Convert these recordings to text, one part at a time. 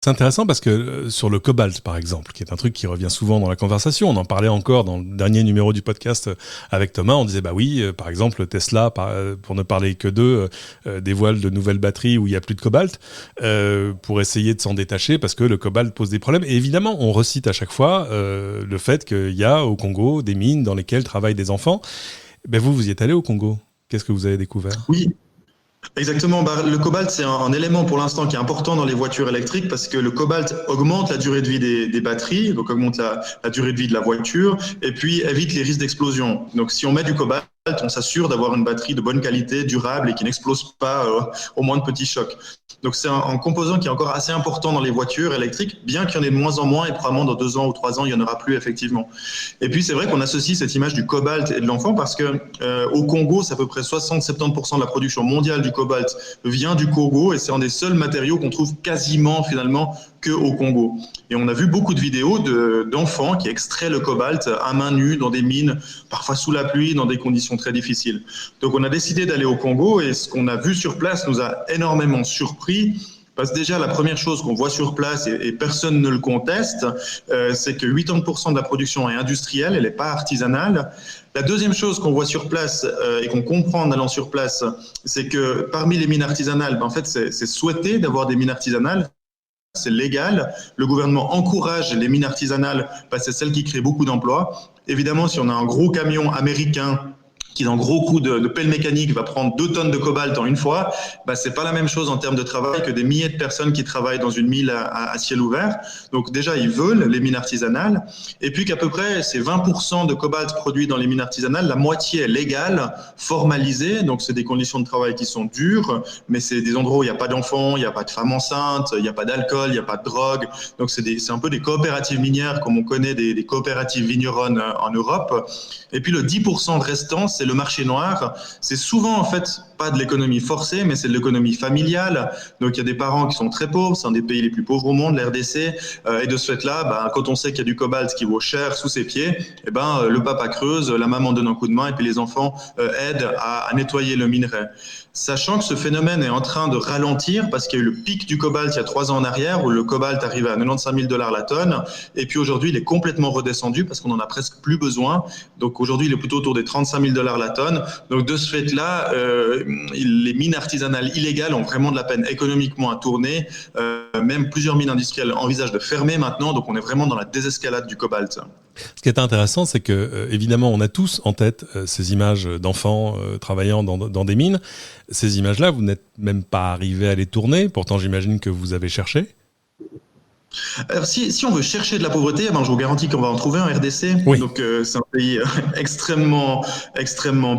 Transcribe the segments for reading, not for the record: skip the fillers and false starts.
C'est intéressant parce que sur le cobalt, par exemple, qui est un truc qui revient souvent dans la conversation, on en parlait encore dans le dernier numéro du podcast avec Thomas, on disait bah oui, par exemple Tesla, pour ne parler que d'eux, dévoile de nouvelles batteries où il y a plus de cobalt pour essayer de s'en détacher parce que le cobalt pose des problèmes. Et évidemment, on recite à chaque fois le fait qu'il y a au Congo des mines dans lesquelles travaillent des enfants. Ben vous y êtes allé au Congo. Qu'est-ce que vous avez découvert? Oui, exactement. Le cobalt, c'est un élément pour l'instant qui est important dans les voitures électriques parce que le cobalt augmente la durée de vie des batteries, donc augmente la durée de vie de la voiture et puis évite les risques d'explosion. Donc si on met du cobalt, on s'assure d'avoir une batterie de bonne qualité, durable et qui n'explose pas au moins de petits chocs. Donc c'est un composant qui est encore assez important dans les voitures électriques, bien qu'il y en ait de moins en moins et probablement dans 2 ans ou 3 ans, il n'y en aura plus effectivement. Et puis c'est vrai qu'on associe cette image du cobalt et de l'enfant parce que au Congo, c'est à peu près 60-70% de la production mondiale du cobalt vient du Congo et c'est un des seuls matériaux qu'on trouve quasiment finalement que au Congo. Et on a vu beaucoup de vidéos d'enfants qui extraient le cobalt à main nue dans des mines, parfois sous la pluie, dans des conditions très difficiles. Donc on a décidé d'aller au Congo et ce qu'on a vu sur place nous a énormément surpris. Parce que déjà, la première chose qu'on voit sur place, et personne ne le conteste, c'est que 80% de la production est industrielle, elle n'est pas artisanale. La deuxième chose qu'on voit sur place et qu'on comprend en allant sur place, c'est que parmi les mines artisanales, en fait, c'est souhaité d'avoir des mines artisanales. C'est légal. Le gouvernement encourage les mines artisanales parce que c'est celles qui créent beaucoup d'emplois. Évidemment, si on a un gros camion américain qui, dans gros coup de pelle mécanique, va prendre 2 tonnes de cobalt en une fois, bah, c'est pas la même chose en termes de travail que des milliers de personnes qui travaillent dans une mine à ciel ouvert. Donc déjà, ils veulent les mines artisanales. Et puis qu'à peu près, c'est 20% de cobalt produit dans les mines artisanales, la moitié est légale, formalisée. Donc c'est des conditions de travail qui sont dures, mais c'est des endroits où il n'y a pas d'enfants, il n'y a pas de femmes enceintes, il n'y a pas d'alcool, il n'y a pas de drogue. Donc c'est un peu des coopératives minières comme on connaît des coopératives vigneronnes en Europe. Et puis le 10% restant, c'est le marché noir. C'est souvent en fait pas de l'économie forcée, mais c'est de l'économie familiale. Donc il y a des parents qui sont très pauvres, c'est un des pays les plus pauvres au monde, l'RDC. Et de ce fait-là, bah, quand on sait qu'il y a du cobalt qui vaut cher sous ses pieds, eh ben, le papa creuse, la maman donne un coup de main et puis les enfants aident à nettoyer le minerai. Sachant que ce phénomène est en train de ralentir parce qu'il y a eu le pic du cobalt il y a 3 ans en arrière où le cobalt arrivait à 95 000 $ la tonne. Et puis aujourd'hui, il est complètement redescendu parce qu'on en a presque plus besoin. Donc aujourd'hui, il est plutôt autour des 35 000 $ la tonne. Donc de ce fait-là, les mines artisanales illégales ont vraiment de la peine économiquement à tourner. Même plusieurs mines industrielles envisagent de fermer maintenant. Donc on est vraiment dans la désescalade du cobalt. Ce qui est intéressant, c'est que évidemment, on a tous en tête ces images d'enfants travaillant dans des mines. Ces images-là, vous n'êtes même pas arrivé à les tourner. Pourtant, j'imagine que vous avez cherché. Alors, si on veut chercher de la pauvreté, ben, je vous garantis qu'on va en trouver en RDC. Oui. Donc, c'est un pays extrêmement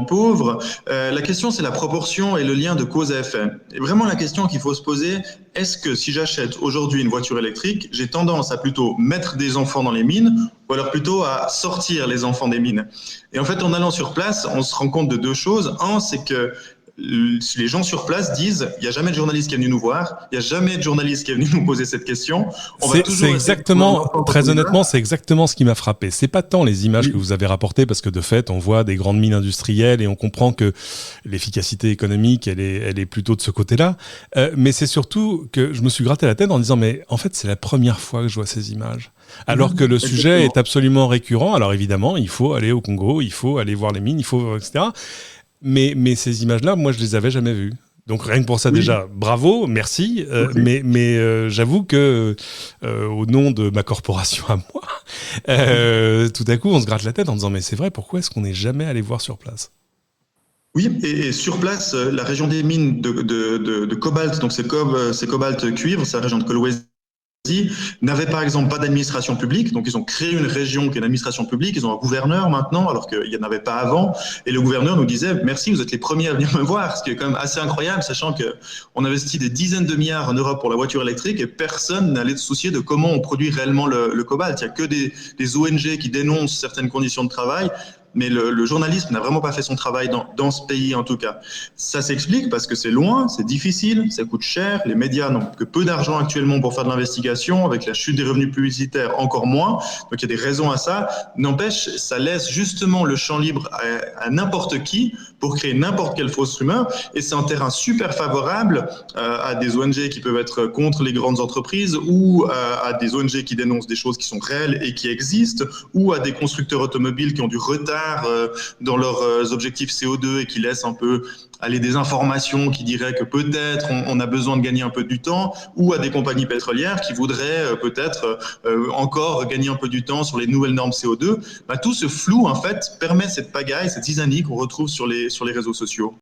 pauvre. La question, c'est la proportion et le lien de cause à effet. Et vraiment, la question qu'il faut se poser, est-ce que si j'achète aujourd'hui une voiture électrique, j'ai tendance à plutôt mettre des enfants dans les mines ou alors plutôt à sortir les enfants des mines? Et en fait, en allant sur place, on se rend compte de 2 choses. Un, c'est que les gens sur place disent il n'y a jamais de journaliste qui est venu nous voir, il n'y a jamais de journaliste qui est venu nous poser cette question. C'est exactement, très honnêtement, c'est exactement ce qui m'a frappé. C'est pas tant les images que vous avez rapportées, parce que de fait, on voit des grandes mines industrielles et on comprend que l'efficacité économique, elle est plutôt de ce côté-là. Mais c'est surtout que je me suis gratté la tête en disant, mais en fait, c'est la première fois que je vois ces images. Alors que le sujet est absolument récurrent. Alors évidemment, il faut aller au Congo, il faut aller voir les mines, il faut, etc. Mais ces images-là, moi, je les avais jamais vues. Donc rien que pour ça, déjà, bravo, merci. Mais j'avoue que au nom de ma corporation à moi, tout à coup, on se gratte la tête en disant mais c'est vrai, pourquoi est-ce qu'on n'est jamais allé voir sur place? Oui, et sur place, la région des mines de cobalt, donc c'est cobalt cuivre, c'est la région de Kolwezi, n'avaient par exemple pas d'administration publique, donc ils ont créé une région qui est une administration publique, ils ont un gouverneur maintenant, alors qu'il n'y en avait pas avant, et le gouverneur nous disait « Merci, vous êtes les premiers à venir me voir », ce qui est quand même assez incroyable, sachant qu'on investit des dizaines de milliards en Europe pour la voiture électrique et personne n'allait se soucier de comment on produit réellement le cobalt. Il n'y a que des ONG qui dénoncent certaines conditions de travail, mais le journalisme n'a vraiment pas fait son travail dans ce pays en tout cas. Ça s'explique parce que c'est loin, c'est difficile, ça coûte cher, les médias n'ont que peu d'argent actuellement pour faire de l'investigation, avec la chute des revenus publicitaires encore moins, donc il y a des raisons à ça. N'empêche, ça laisse justement le champ libre à n'importe qui pour créer n'importe quelle fausse rumeur, et c'est un terrain super favorable à des ONG qui peuvent être contre les grandes entreprises, ou à des ONG qui dénoncent des choses qui sont réelles et qui existent, ou à des constructeurs automobiles qui ont du retard dans leurs objectifs CO2 et qui laissent un peu aller des informations qui diraient que peut-être on a besoin de gagner un peu du temps, ou à des compagnies pétrolières qui voudraient peut-être encore gagner un peu du temps sur les nouvelles normes CO2. Tout ce flou en fait permet cette pagaille, cette zizanie qu'on retrouve sur les réseaux sociaux.